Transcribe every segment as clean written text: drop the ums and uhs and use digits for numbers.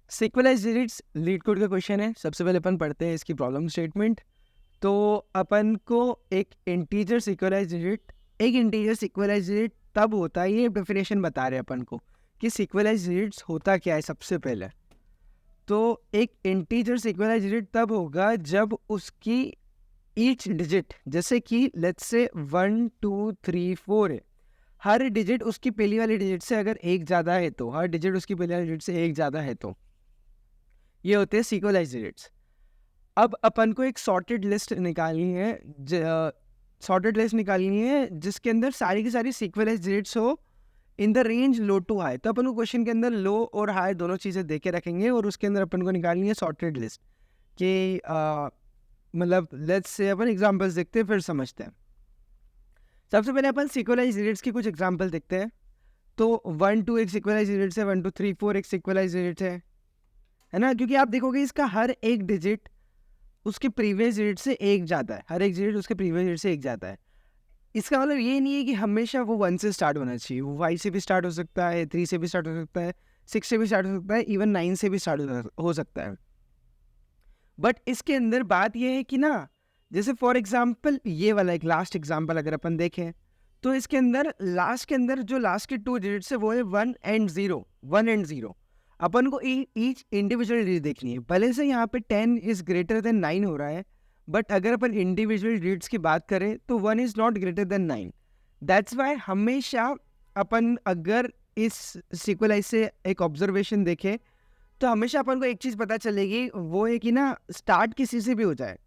सीक्वलाइज digits leet code का question है। सबसे पहले अपन पढ़ते हैं इसकी प्रॉब्लम स्टेटमेंट। तो अपन को एक इंटीजर सीक्वलाइज डिजिट तब होता है, ये डेफिनेशन बता रहे हैं अपन को कि सीक्वलाइज डिजिट्स होता क्या है। सबसे पहले तो एक इंटीजर सीक्वलाइज डिजिट तब होगा जब उसकी ईच डिजिट, जैसे कि लेट्स से 1 2 3 4 है, हर डिजिट उसकी पहली वाली डिजिट से अगर एक ज़्यादा है तो हर डिजिट उसकी पहली वाली डिजिट से एक ज़्यादा है तो ये होते हैं सीक्वलाइज डिजिट्स। अब अपन को एक सॉर्टेड लिस्ट निकालनी है, जिसके अंदर सारी की सारी सीक्वलाइज डिजिट्स हो in the range low to high. तो अपन को क्वेश्चन के अंदर लो और हाई दोनों चीज़ें दे के रखेंगे और उसके अंदर अपन को निकालनी है सॉर्टेड लिस्ट कि मतलब लेट्स से अपन एग्जांपल्स देखते हैं फिर समझते हैं। सबसे पहले अपन सीक्वलाइज डिजिट्स की कुछ एग्जांपल देखते हैं। तो 1 2 एक सीक्वलाइज डिजिट है, 1 2 3 4 एक सीक्वलाइज डिजिट है ना, क्योंकि आप देखोगे इसका हर एक डिजिट उसके प्रीवियस डिजिट से एक जाता है, हर एक डिजिट उसके प्रीवियस डिजिट से एक जाता है। इसका मतलब ये नहीं है कि हमेशा वो 1 से स्टार्ट होना चाहिए, वो 5 से भी स्टार्ट हो सकता है, 3 से भी स्टार्ट हो सकता है, 6 से भी स्टार्ट हो सकता है, इवन 9 से भी स्टार्ट हो सकता है। बट इसके अंदर बात ये है कि ना, जैसे फॉर एग्जाम्पल ये वाला एक लास्ट एग्जाम्पल अगर अपन देखें तो इसके अंदर लास्ट के अंदर जो लास्ट के 2 डिजिट्स है वो है 1 एंड 0, 1 एंड 0। अपन को ईच इंडिविजुअल डिजिट देखनी है। भले से यहाँ पे 10 इज ग्रेटर देन 9 हो रहा है, बट अगर अपन इंडिविजुअल डिजिट्स की बात करें तो 1 is not greater than 9। That's why हमेशा अपन अगर इस सीक्वलाइज से एक ऑब्जर्वेशन देखें तो हमेशा अपन को एक चीज़ पता चलेगी, वो है कि ना स्टार्ट किसी से भी हो जाए।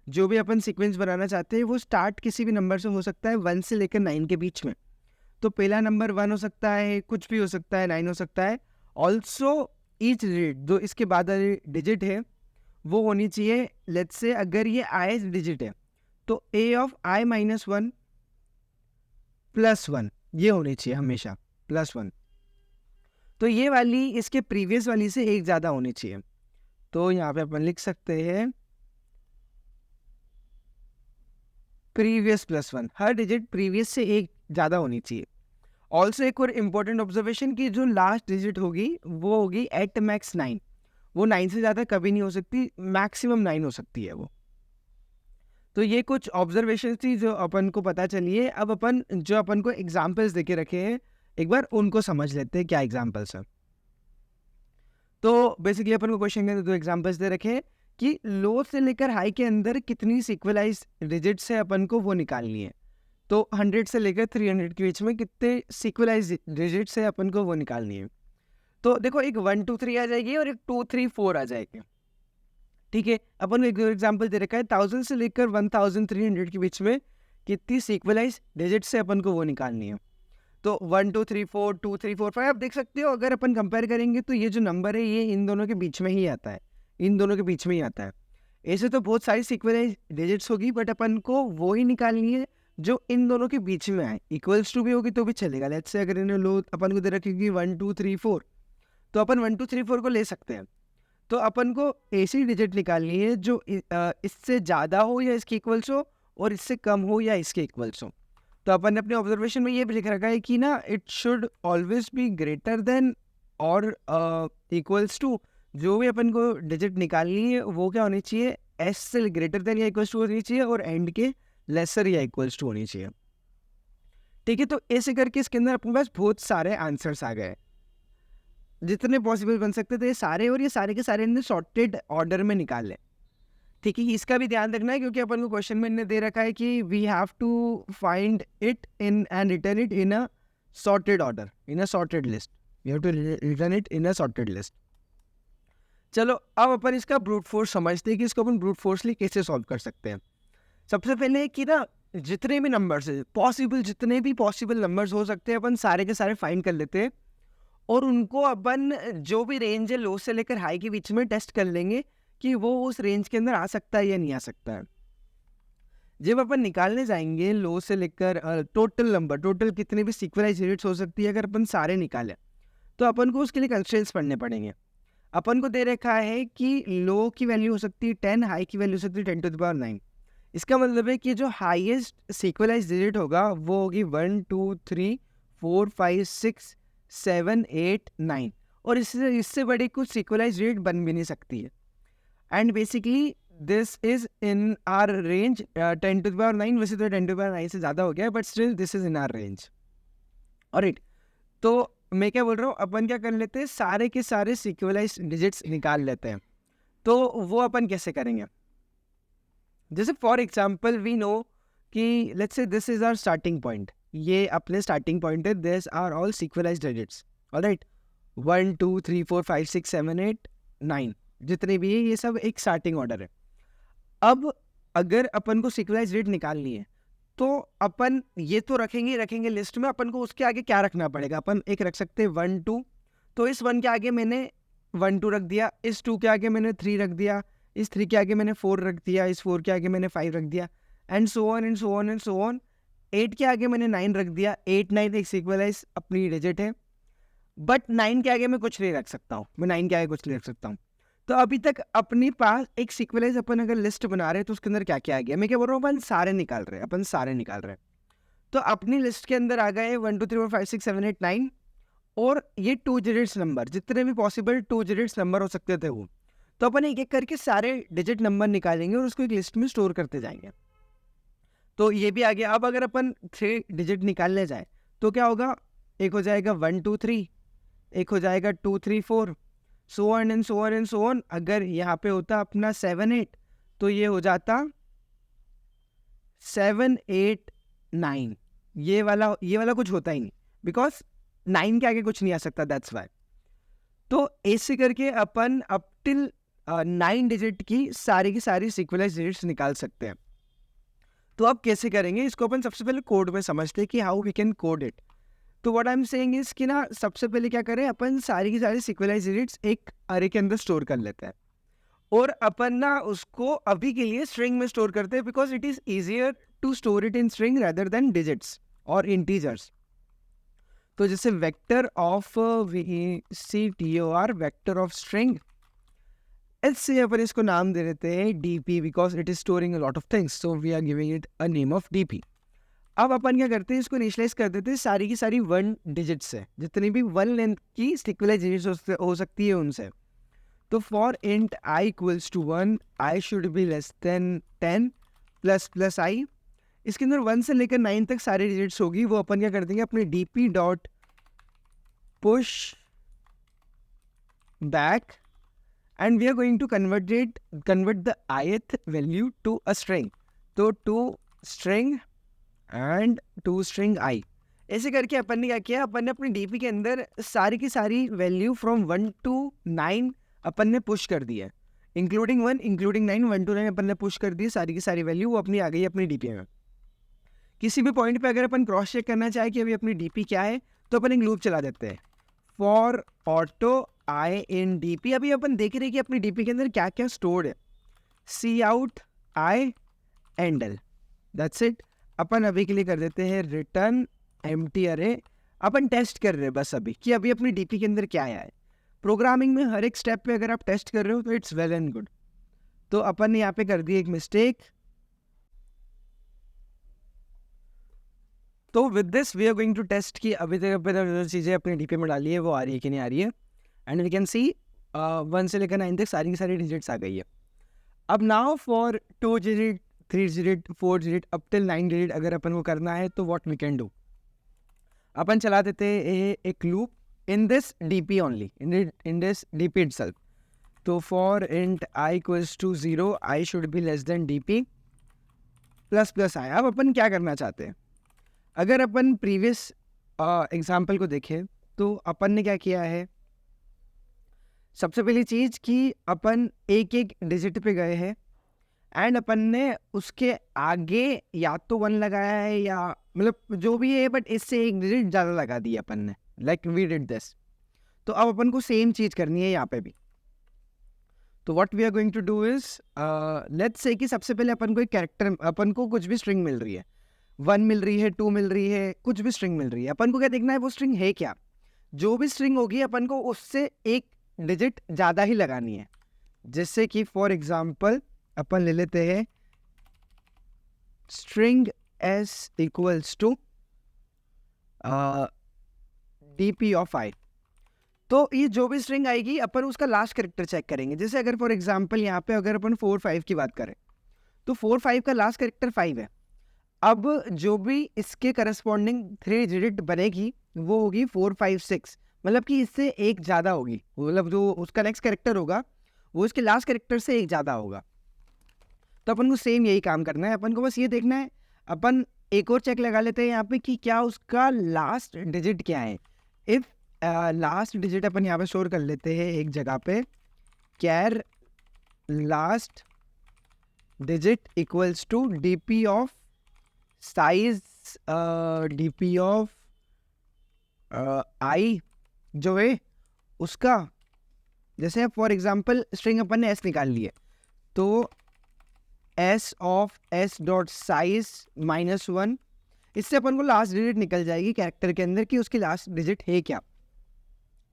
जो भी अपन सीक्वेंस बनाना चाहते हैं वो स्टार्ट किसी भी नंबर से हो सकता है, 1 से लेकर 9 के बीच में। तो पहला नंबर 1 हो सकता है, कुछ भी हो सकता है, 9 हो सकता है। ऑल्सो ईच डिजिट जो इसके बाद वाली डिजिट है वो होनी चाहिए, लेट्स से अगर ये आई डिजिट है तो ए ऑफ आई माइनस 1 प्लस 1 ये होनी चाहिए हमेशा, प्लस 1। तो ये वाली इसके प्रीवियस वाली से एक ज़्यादा होनी चाहिए। तो यहाँ पे अपन लिख सकते हैं प्रीवियस प्लस 1, हर डिजिट प्रीवियस से एक ज़्यादा होनी चाहिए। ऑल्सो एक और इम्पोर्टेंट ऑब्जर्वेशन कि जो लास्ट डिजिट होगी वो होगी एट मैक्स 9। वो 9 से ज़्यादा कभी नहीं हो सकती, मैक्सिमम 9 हो सकती है वो। तो ये कुछ ऑब्जर्वेशन थी जो अपन को पता चली है। अब अपन जो अपन को एग्जाम्पल्स देके रखे हैं एक बार उनको समझ लेते हैं क्या एग्जाम्पल्स हैं। तो बेसिकली अपन को क्वेश्चन के अंदर 2 एग्जाम्पल्स दे रखे हैं कि लो से लेकर हाई के अंदर कितनी सीक्वलाइज डिजिट्स है अपन को वो निकालनी है। तो 100 से लेकर 300 के बीच में कितने सीक्वलाइज डिजिट्स है अपन को वो निकालनी है। तो देखो एक 1 2 3 आ जाएगी और एक 2 3 4 आ जाएगी। ठीक है, अपन को एक एग्जाम्पल दे रखा है 1000 से लेकर 1300 के बीच में कितनी सीक्वलाइज डिजिट्स से अपन को वो निकालनी है। तो 1 2 3 4 2 3 4 5 आप देख सकते हो, अगर अपन कंपेयर करेंगे तो ये जो नंबर है ये इन दोनों के बीच में ही आता है, इन दोनों के बीच में ही आता है। ऐसे तो बहुत सारी सीक्वलाइज डिजिट्स होगी, बट अपन को वो ही निकालनी है जो इन दोनों के बीच में आए। इक्वल्स टू भी होगी तो भी चलेगा। लेट्स से अगर इन्हें लो अपन को दे रखेगी 1 2 3 4, तो अपन 1 2 3 4 को ले सकते हैं। तो अपन को ऐसी डिजिट निकालनी है जो इससे ज़्यादा हो या इसके इक्वल्स हो और इससे कम हो या इसके इक्वल्स हो। तो अपन ने अपने ऑब्जर्वेशन में ये भी लिख रखा है कि ना it should always be greater than और इक्वल्स टू। जो भी अपन को डिजिट निकालनी है वो क्या होनी चाहिए, एस से ग्रेटर देन या इक्वल्स टू होनी चाहिए और एंड के लेसर या इक्वल्स टू होनी चाहिए। ठीक है, तो ऐसे करके इसके अंदर अपने पास बहुत सारे आंसर्स आ गए, जितने पॉसिबल बन सकते थे ये सारे, और ये सारे के सारे इन्हें सॉर्टेड ऑर्डर में निकाल लें। ठीक है, इसका भी ध्यान रखना है क्योंकि अपन को क्वेश्चन में इन्हें दे रखा है कि we have to find it in and return it in a sorted order, in a sorted list. We have to return it in a sorted list. चलो अब अपन इसका ब्रूट फोर्स समझते हैं कि इसको अपन ब्रूट फोर्सली कैसे सॉल्व कर सकते हैं। सबसे पहले कि ना जितने भी नंबर्स है पॉसिबल, जितने भी पॉसिबल नंबर्स हो सकते हैं अपन सारे के सारे फाइंड कर लेते हैं और उनको अपन जो भी रेंज है लो से लेकर हाई के बीच में टेस्ट कर लेंगे कि वो उस रेंज के अंदर आ सकता है या नहीं आ सकता है। जब अपन निकालने जाएंगे लो से लेकर टोटल नंबर, टोटल कितने भी सीक्वेंस यूनिट्स हो सकती है, अगर अपन सारे निकालें तो अपन को उसके लिए कंस्ट्रेंट्स पढ़ने पड़ेंगे। अपन को दे रखा है कि लो की वैल्यू हो सकती है 10, हाई की वैल्यू हो सकती है 10 टू द पावर 9। इसका मतलब है कि जो हाईएस्ट सीक्वेंस डिजिट होगा वो होगी 1 2 3 4 5 6 7 8 9, और इससे इससे बड़ी कुछ इक्वलाइज रेट बन भी नहीं सकती है। And basically this is in are range 10⁹, वैसे तो 10⁹ से ज़्यादा हो गया है, but still this is in are range. Alright, तो मैं क्या बोल रहा हूँ, अपन क्या कर लेते हैं, सारे के सारे सिक्वलाइज डिजिट्स निकाल लेते हैं। तो वो अपन कैसे करेंगे? जैसे फॉर एग्जाम्पल वी नो कि let's say this is our starting point, ये अपने स्टार्टिंग पॉइंट है, this are all sequelize digits. Alright, 1 2 3 4 5 6 7 8 9 जितने भी है ये सब एक स्टार्टिंग ऑर्डर है। अब अगर अपन को सिक्वलाइज रेट निकालनी है तो अपन ये तो रखेंगे रखेंगे लिस्ट में, अपन को उसके आगे क्या रखना पड़ेगा? अपन एक रख सकते हैं 1 2, तो इस 1 के आगे मैंने 1 2 रख दिया, इस 2 के आगे मैंने 3 रख दिया, इस 3 के आगे मैंने 4 रख दिया, इस 4 के आगे मैंने 5 रख दिया, and so on and so on and so on. 8 के आगे मैंने 9 रख दिया, 8 9 एक सिक्वलाइज अपनी डिजिट है, बट 9 के आगे मैं कुछ नहीं रख सकता हूँ, मैं 9 के आगे कुछ नहीं रख सकता हूँ। तो अभी तक अपने पास एक सिक्वलाइज अपन अगर लिस्ट बना रहे हैं तो उसके अंदर क्या क्या आ गया? मैं क्या बोल रहा हूँ, अपन सारे निकाल रहे हैं, अपन सारे निकाल रहे हैं। तो अपनी लिस्ट के अंदर आ गए 1 2 3 4 5 6 7 8 9, और ये 2 डिजिट्स नंबर, जितने भी पॉसिबल 2 डिजिट्स नंबर हो सकते थे वो, तो अपन एक एक करके सारे डिजिट नंबर निकालेंगे और उसको एक लिस्ट में स्टोर करते जाएंगे। तो ये भी आ गया। अब अगर अपन 3 डिजिट निकालने जाए तो क्या होगा? एक हो जाएगा 1 2 3, एक हो जाएगा 2 3 4, so on and so on and so on. अगर यहाँ पे होता अपना 7 8, तो ये हो जाता 7 8 9। ये वाला कुछ होता ही नहीं, बिकॉज 9 के आगे कुछ नहीं आ सकता, दैट्स वाई। तो ऐसे करके अपन अप टिल 9 डिजिट की सारी सिक्वलाइज डिजिट्स निकाल सकते हैं। तो अब कैसे करेंगे इसको? अपन सबसे पहले कोड में समझते हैं कि how we can code it. तो what I am saying is कि ना, सबसे पहले क्या करें, अपन सारी की सारी सिक्वलाइज डिजिट्स एक अरे के अंदर स्टोर कर लेते हैं, और अपन ना उसको अभी के लिए स्ट्रिंग में स्टोर करते हैं, because it is easier to store it in string rather than digits और इंटीजर्स। तो जैसे vector of VCTOR, vector of string, इससे अपन इसको नाम दे देते हैं DP, because it is storing a lot of things, so we are giving it a name of DP। अब अपन क्या करते हैं, इसको इनिशियलाइज कर देते हैं सारी की सारी 1 डिजिट से, जितनी भी 1 लेंथ की सिक्वलाइज डिजिट्स हो सकती है उनसे। तो for int i equals to 1, i should be less than 10 plus plus i। इसके अंदर 1 से लेकर 9 तक सारी डिजिट्स होगी, वो अपन क्या कर देंगे, अपने dp dot push back, and we are going to convert the ith value to a string. तो to string and to string i। ऐसे करके अपन ने क्या किया, अपन ने अपने डीपी के अंदर सारी की सारी वैल्यू फ्रॉम 1 to 9 अपन ने पुश कर दी है, इंक्लूडिंग 1 इंक्लूडिंग 9, 1 to 9 अपन ने पुश कर दी सारी की सारी वैल्यू, वो अपनी आ गई अपनी डीपी में। किसी भी पॉइंट पे अगर अपन क्रॉस चेक करना चाहे कि अभी अपनी डीपी क्या है, तो अपन एक लूप चला देते हैं, for auto I in DP. अभी अपन देख रहे हैं कि अपनी डीपी के अंदर क्या क्या स्टोर्ड है, c out i endl, that's it. अपन अभी के लिए कर देते हैं रिटर्न एम्प्टी अरे। अपन टेस्ट कर रहे हैं बस अभी कि अभी अपनी डीपी के अंदर क्या आया है। प्रोग्रामिंग में हर एक स्टेप पे अगर आप टेस्ट कर रहे हो तो इट्स वेल एंड गुड। तो अपन ने यहाँ पे कर दी एक मिस्टेक। तो with this we are going to test कि अभी तक अपन जो चीज़ें अपनी डीपी में डाली है वो आ रही है कि नहीं आ रही है, एंड वी कैन सी 1 से लेकर 9 तक सारी की सारी डिजिट्स आ गई है। अब now for 2 digit 3 digit 4 digit up till 9 digit अगर अपन को करना है तो व्हाट वी कैन डू, अपन चला देते हैं एक loop in this DP only, in this DP itself. तो for int i equals to 0, i should be less than DP plus plus i। अब अपन क्या करना चाहते हैं, अगर अपन प्रीवियस एग्जाम्पल को देखें तो अपन ने क्या किया है, सबसे पहली चीज़ कि अपन एक एक डिजिट पे गए हैं, एंड अपन ने उसके आगे या तो 1 लगाया है या मतलब जो भी है, बट इससे एक डिजिट ज़्यादा लगा दी अपन ने, लाइक वी डिड दिस। तो अब अपन को सेम चीज़ करनी है यहाँ पे भी। तो what we are going to do is, let's say कि सबसे पहले अपन को एक कैरेक्टर, अपन को कुछ भी स्ट्रिंग मिल रही है, 1 मिल रही है, 2 मिल रही है, कुछ भी स्ट्रिंग मिल रही है, अपन को क्या देखना है वो स्ट्रिंग है क्या। जो भी स्ट्रिंग होगी अपन को उससे एक डिजिट ज़्यादा ही लगानी है। जैसे कि फॉर एग्जाम्पल अपन ले लेते हैं string s equals to dp of i। तो ये जो भी स्ट्रिंग आएगी अपन उसका लास्ट कैरेक्टर चेक करेंगे। जैसे अगर फॉर एग्जांपल यहाँ पे अगर अपन 4 5 की बात करें तो 4 5 का लास्ट कैरेक्टर 5 है। अब जो भी इसके करस्पॉन्डिंग 3 डिजिट बनेगी वो होगी 4 5 6, मतलब कि इससे एक ज़्यादा होगी, मतलब जो उसका नेक्स्ट कैरेक्टर होगा वो इसके लास्ट कैरेक्टर से एक ज़्यादा होगा। तो अपन को सेम यही काम करना है, अपन को बस ये देखना है। अपन एक और चेक लगा लेते हैं यहाँ पे कि क्या उसका लास्ट डिजिट क्या है। इफ लास्ट डिजिट अपन यहाँ पे स्टोर कर लेते हैं एक जगह पे, char last digit equals to DP of size, DP of i जो है उसका, जैसे फॉर एग्जांपल स्ट्रिंग अपन ने एस निकाल ली है तो S of S dot size -1, इससे अपन को लास्ट डिजिट निकल जाएगी कैरेक्टर के अंदर कि उसकी लास्ट डिजिट है क्या।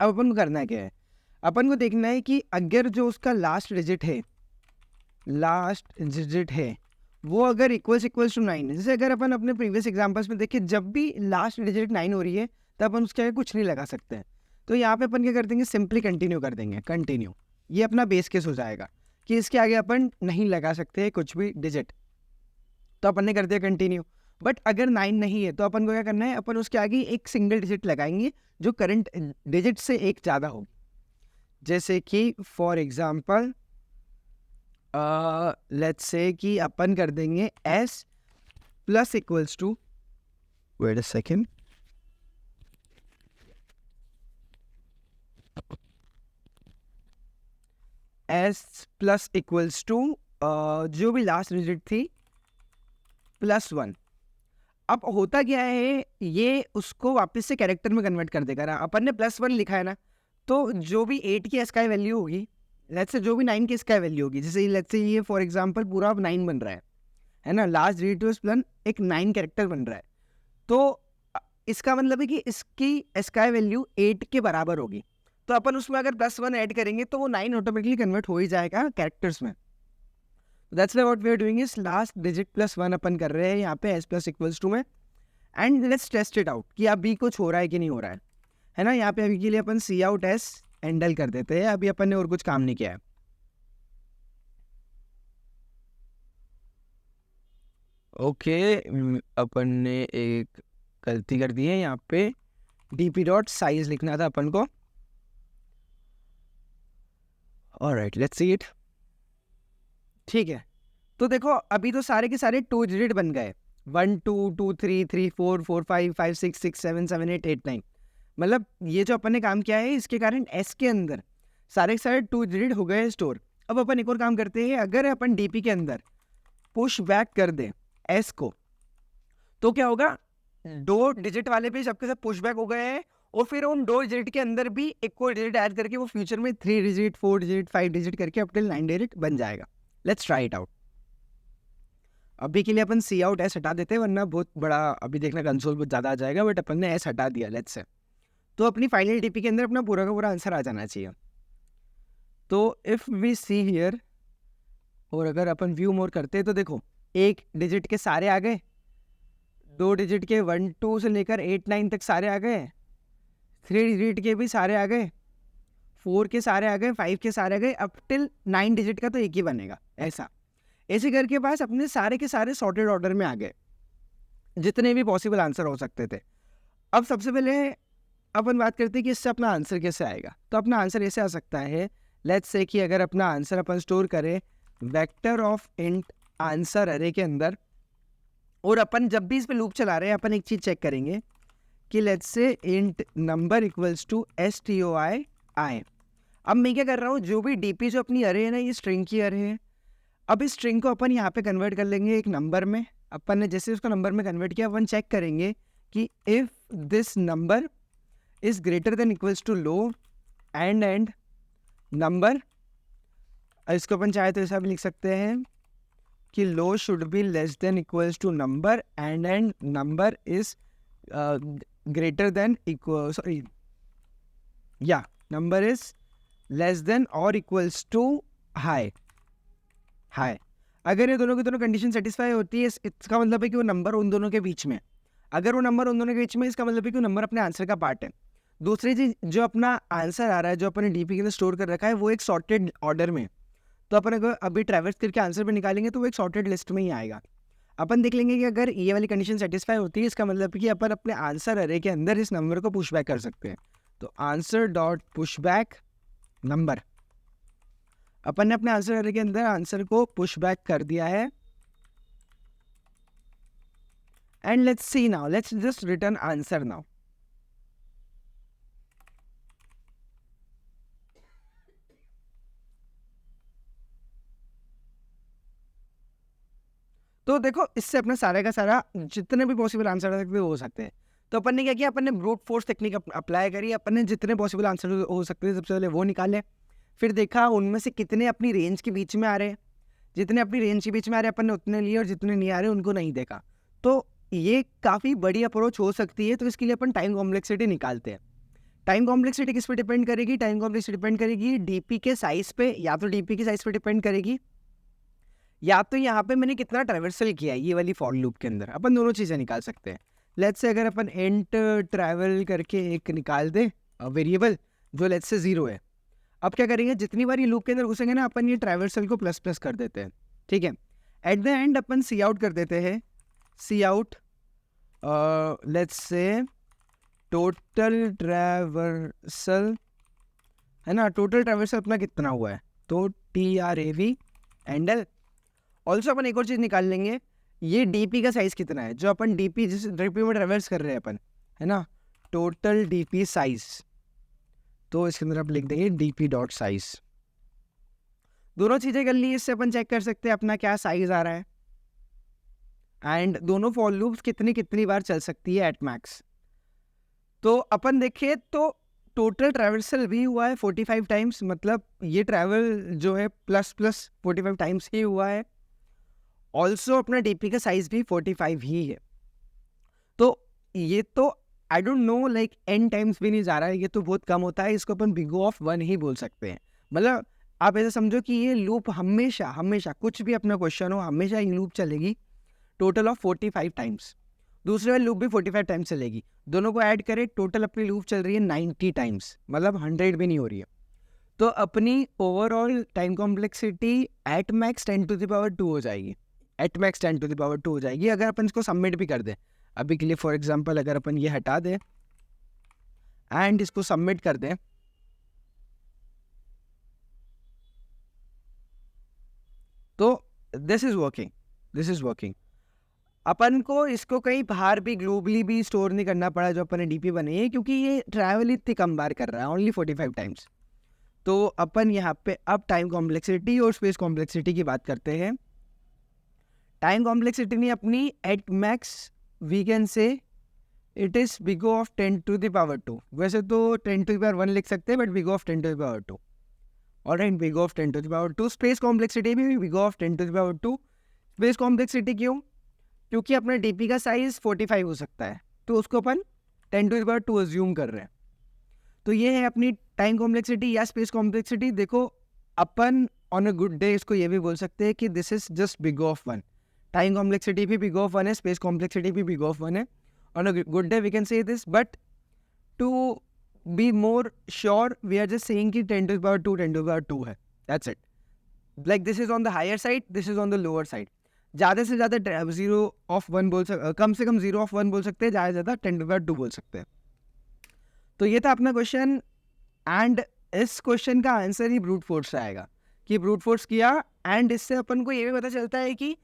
अब अपन को करना क्या है, अपन को देखना है कि अगर जो उसका लास्ट डिजिट है वो अगर इक्वल्स टू 9, जैसे अगर अपन अपने प्रीवियस एग्जांपल्स में देखें जब भी लास्ट डिजिट 9 हो रही है तब अपन उसके आगे कुछ नहीं लगा सकते हैं। तो यहाँ पे अपन क्या कर देंगे, सिंपली कंटिन्यू कर देंगे, कंटिन्यू। ये अपना बेस केस हो जाएगा कि इसके आगे अपन नहीं लगा सकते कुछ भी डिजिट, तो अपन ने कर दिया कंटिन्यू। बट अगर 9 नहीं है तो अपन को क्या करना है, अपन उसके आगे एक सिंगल डिजिट लगाएंगे जो करंट डिजिट से एक ज़्यादा होगी। जैसे कि फॉर एग्जाम्पल लेट्स से कि अपन कर देंगे s plus equals to, wait a second, s plus equals to जो भी लास्ट डिजिट थी +1। अब होता क्या है, ये उसको वापस से कैरेक्टर में कन्वर्ट कर देगा ना। अपन ने +1 लिखा है ना, तो जो भी 8 की स्काई वैल्यू होगी, लेट्स से जो भी 9 की स्काई वैल्यू होगी, जैसे लेट्स से ये फॉर एग्जांपल पूरा अब 9 बन रहा है ना, लास्ट डिजिट प्लस एक 9 कैरेक्टर बन रहा है, तो इसका मतलब है कि इसकी स्काई वैल्यू 8 के बराबर होगी। तो अपन उसमें अगर +1 ऐड करेंगे तो वो 9 ऑटोमेटिकली कन्वर्ट हो ही जाएगा कैरेक्टर्स में। That's what we are doing is last digit +1 अपन कर रहे हैं यहाँ पे s प्लस इक्वल्स टू में, and let's test it out कि अभी कुछ हो रहा है कि नहीं हो रहा है ना। यहाँ पे अभी के लिए अपन सी आउट एस एंडल कर देते हैं, अभी अपन ने और कुछ काम नहीं किया है। ओके, अपन ने एक गलती कर दी है, यहाँ पे डीपी डॉट साइज लिखना था अपन को। Alright, let's see it. ठीक है, तो देखो अभी तो सारे के सारे 2 डिजिट बन गए, 1 2 2 3 3 4 4 5 5 6 6 7 7 8 8 9, मतलब ये जो अपन ने काम किया है इसके कारण एस के अंदर सारे के सारे 2 डिजिट हो गए स्टोर। अब अपन एक और काम करते हैं, अगर अपन डीपी के अंदर पुश बैक कर दे एस को तो क्या होगा, 2 डिजिट वाले पे सबके सब पुश बैक हो गए हैं, और फिर उन 2 डिजिट के अंदर भी एक और डिजिट ऐड करके वो फ्यूचर में 3 डिजिट 4 डिजिट 5 डिजिट करके अप टिल 9 डिजिट बन जाएगा। Let's try it out. अभी के लिए अपन सी आउट एस हटा देते हैं, वरना बहुत बड़ा अभी देखना कंसोल बहुत ज़्यादा आ जाएगा, बट अपन ने एस हटा दिया लेट्स से। तो अपनी फाइनल डीपी के अंदर अपना पूरा का पूरा आंसर आ जाना चाहिए। तो इफ़ वी सी हियर, और अगर अपन व्यू मोर करते हैं तो देखो एक डिजिट के सारे आ गए, 2 डिजिट के 1 2 से लेकर 8 9 तक सारे आ गए, 3 डिजिट के भी सारे आ गए, 4 के सारे आ गए, 5 के सारे आ गए, अप टिल 9 डिजिट का तो एक ही बनेगा। ऐसे करके पास अपने सारे के सारे सॉर्टेड ऑर्डर में आ गए, जितने भी पॉसिबल आंसर हो सकते थे। अब सबसे पहले अपन बात करते हैं कि इससे अपना आंसर कैसे आएगा। तो अपना आंसर ऐसे आ सकता है, लेट्स से कि अगर अपना आंसर अपन स्टोर करें वेक्टर ऑफ इंट आंसर अरे के अंदर, और अपन जब भी इस पे लूप चला रहे हैं अपन एक चीज़ चेक करेंगे कि let's say int number equals to STOI i. अब मैं क्या कर रहा हूँ, जो भी डीपी जो अपनी अरे है ना, ये स्ट्रिंग की अरे है। अब इस स्ट्रिंग को अपन यहाँ पे कन्वर्ट कर लेंगे एक नंबर में। अपन ने जैसे उसको नंबर में कन्वर्ट किया, अपन चेक करेंगे कि if this number is greater than equals to low and number, इसको अपन चाहे तो ऐसा भी लिख सकते हैं कि low should be less than equals to number and number is greater than equal, sorry या नंबर इज लेस देन और इक्वल्स टू हाई। अगर ये दोनों की दोनों कंडीशन सेटिस्फाई होती है, इसका मतलब है कि वो नंबर उन दोनों के बीच में। अगर वो नंबर उन दोनों के बीच में, इसका मतलब है कि वो नंबर अपने आंसर का पार्ट है। दूसरी चीज, जो अपना आंसर आ रहा है जो अपने डीपी के अंदर स्टोर कर रखा है वो एक सॉर्टेड ऑर्डर में, तो अपन अगर अभी ट्रैवर्स करके आंसर पे निकालेंगे तो वो एक सॉर्टेड लिस्ट में ही आएगा। अपन देख लेंगे कि अगर ये वाली कंडीशन सेटिस्फाई होती है, इसका मतलब कि अपन अपने आंसर अरे के अंदर इस नंबर को पुश बैक कर सकते हैं। तो answer dot push back number, अपन ने अपने आंसर अरे के अंदर आंसर को पुश बैक कर दिया है। And let's see now, let's just return answer now. तो देखो, इससे अपना सारे का सारा जितने भी पॉसिबल आंसर हो सकते हैं। तो अपन ने क्या किया, अपन ने ब्रूट फोर्स टेक्निक अप्लाई करी, अपन ने जितने पॉसिबल आंसर हो सकते हैं सबसे पहले वो निकाले, फिर देखा उनमें से कितने अपनी रेंज के बीच में आ रहे हैं। जितने अपनी रेंज के बीच में आ रहे हैं अपन ने उतने लिए, और जितने नहीं आ रहे उनको नहीं देखा। तो ये काफ़ी बड़ी अप्रोच हो सकती है। तो इसके लिए अपन टाइम कॉम्प्लेक्सिटी निकालते हैं। टाइम कॉम्प्लेक्सिटी किस पे डिपेंड करेगी? टाइम कॉम्प्लेक्सिटी डिपेंड करेगी डीपी के साइज पे, या तो डीपी के साइज पे डिपेंड करेगी, या तो यहाँ पे मैंने कितना ट्रैवर्सल किया है ये वाली फॉर लूप के अंदर। अपन दोनों चीज़ें निकाल सकते हैं। लेट्स से अगर अपन एंट ट्रैवल करके एक निकाल दे वेरिएबल जो लेट्स से 0 है। अब क्या करेंगे, जितनी बार ये लूप के अंदर घुसेंगे ना, अपन ये ट्रैवर्सल को प्लस प्लस कर देते हैं, ठीक है। एट द एंड अपन सी आउट कर देते हैं, c out let's say total traversal, है ना, टोटल ट्रैवर्सल अपना कितना हुआ है, तो TRAV एंडल। ऑल्सो अपन एक और चीज़ निकाल लेंगे, ये डीपी का साइज़ कितना है, जो अपन डीपी जिस डीपी में ट्रैवर्स कर रहे हैं अपन, है ना, टोटल डीपी साइज। तो इसके अंदर आप लिख देंगे डीपी डॉट साइज। दोनों चीज़ें कर ली, इससे अपन चेक कर सकते हैं अपना क्या साइज आ रहा है, एंड दोनों फॉर लूप्स कितनी बार चल सकती है एट मैक्स। तो अपन देखें तो टोटल ट्रैवर्सल भी हुआ है 45 टाइम्स, मतलब ये ट्रैवल जो है प्लस 45 टाइम्स ही हुआ है। ऑल्सो अपना डीपी का साइज भी 45 ही है। तो ये तो I don't know like n times भी नहीं जा रहा है, ये तो बहुत कम होता है। इसको अपन बिग O ऑफ 1 ही बोल सकते हैं। मतलब आप ऐसा समझो कि ये लूप हमेशा कुछ भी अपना क्वेश्चन हो, हमेशा ये लूप चलेगी टोटल ऑफ 45 टाइम्स। दूसरे वाली लूप भी 45 टाइम्स चलेगी। दोनों को ऐड करें, टोटल अपनी लूप चल रही है 90 टाइम्स, मतलब 100 भी नहीं हो रही है। तो अपनी overall time complexity at max 10⁻² हो जाएगी, एट मैक्स 10⁻² हो जाएगी। अगर अपन इसको सबमिट भी कर दें अभी के लिए, फॉर एग्जांपल अगर अपन ये हटा दें एंड इसको सबमिट कर दें, तो दिस इज वर्किंग। अपन को इसको कहीं बाहर भी ग्लोबली भी स्टोर नहीं करना पड़ा जो अपन ने डीपी बनाई है, क्योंकि ये ट्रैवल इतनी कम बार कर रहा है, ओनली 45 टाइम्स। तो अपन यहाँ पे अब टाइम कॉम्प्लेक्सिटी और स्पेस कॉम्प्लेक्सिटी की बात करते हैं। टाइम कॉम्प्लेक्सिटी नहीं अपनी at max, we can say it is big O of 10⁻²। वैसे तो 10⁻1 लिख सकते हैं, but big O of 10⁻²। Alright, big O of 10⁻²। Space complexity भी big O of 10⁻²। Space complexity क्यों? क्योंकि अपने डीपी का साइज 45 हो सकता है, तो उसको अपन 10⁻² अज्यूम कर रहे हैं। तो ये है अपनी टाइम कॉम्प्लेक्सिटी या स्पेस कॉम्प्लेक्सिटी। देखो, अपन ऑन अ गुड डे इसको ये भी बोल सकते हैं कि this is just big O of 1। Time complexity भी बिग O ऑफ 1 है, स्पेस कॉम्प्लेक्सिटी भी बिग O ऑफ 1 है। On a good day we can say this, but to be more sure we are just saying कि 10⁻² है, that's it. Like this is on the higher side, this is on the lower side. ज़्यादा से ज़्यादा 0 बोल सकते, कम से कम 0 बोल सकते हैं, ज़्यादा से ज़्यादा 10⁻² बोल सकते हैं। तो ये था अपना क्वेश्चन, एंड इस क्वेश्चन का आंसर ही ब्रूट फोर्स से आएगा कि ब्रूट फोर्स किया। एंड इससे अपन को ये भी पता चलता है कि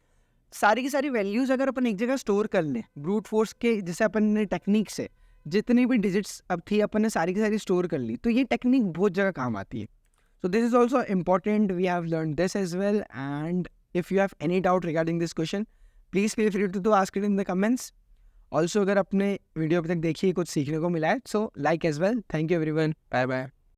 सारी की सारी वैल्यूज़ अगर अपन एक जगह स्टोर कर लें ब्रूट फोर्स के, जैसे अपन ने टेक्निक से जितनी भी डिजिट्स अब थी अपन ने सारी की सारी स्टोर कर ली, तो ये टेक्निक बहुत जगह काम आती है। So this is also important, we have learn this as well. And if you have any doubt regarding this question, please feel free to ask it in the comments. Also, अगर आपने video अभी तक देखी कुछ सीखने को मिला है, so like as well. Thank you everyone. Bye bye.